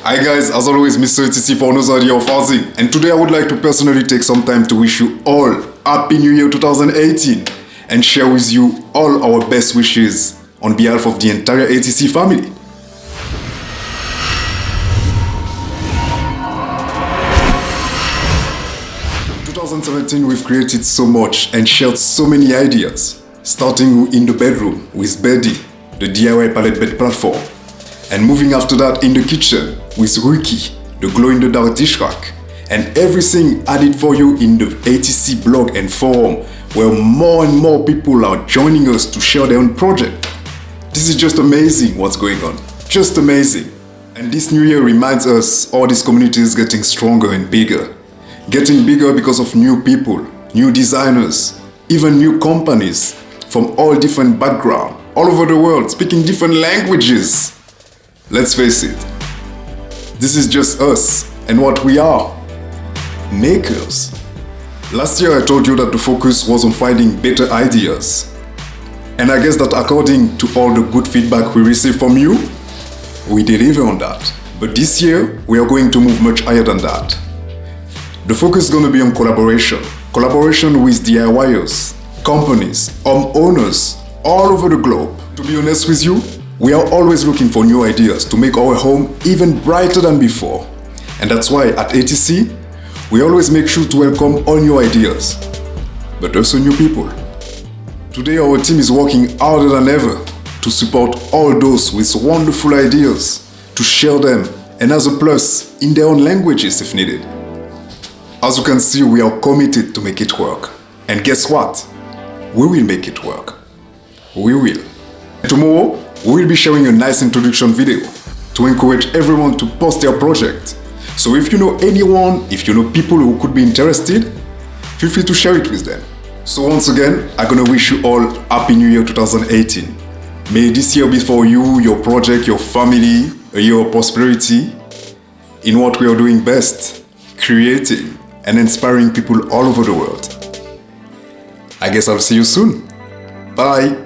Hi guys, as always, Mr. ETC for Nozadi of Housing, and today I would like to personally take some time to wish you all Happy New Year 2018 and share with you all our best wishes on behalf of the entire ATC family. In 2017, we've created so much and shared so many ideas, starting in the bedroom with Beddy, the DIY pallet bed platform, and moving after that in the kitchen with Ruki, the glow-in-the-dark dish rack, and everything added for you in the ATC blog and forum, where more and more people are joining us to share their own project. This is just amazing what's going on, just amazing. And this new year reminds us all this community is getting stronger and bigger. Getting bigger because of new people, new designers, even new companies from all different backgrounds, all over the world, speaking different languages. Let's face it, this is just us and what we are, makers. Last year I told you that the focus was on finding better ideas. And I guess that according to all the good feedback we received from you, we deliver on that. But this year, we are going to move much higher than that. The focus is going to be on collaboration. Collaboration with DIYers, companies, homeowners, all over the globe. To be honest with you, we are always looking for new ideas to make our home even brighter than before. And that's why at ATC, we always make sure to welcome all new ideas, but also new people. Today our team is working harder than ever to support all those with wonderful ideas, to share them, and as a plus, in their own languages if needed. As you can see, we are committed to make it work. And guess what? We will make it work. We will. Tomorrow, we will be sharing a nice introduction video to encourage everyone to post their project. So if you know anyone, if you know people who could be interested, feel free to share it with them. So once again, I'm gonna wish you all Happy New Year 2018. May this year be for you, your project, your family, a year of prosperity in what we are doing best, creating and inspiring people all over the world. I guess I'll see you soon. Bye.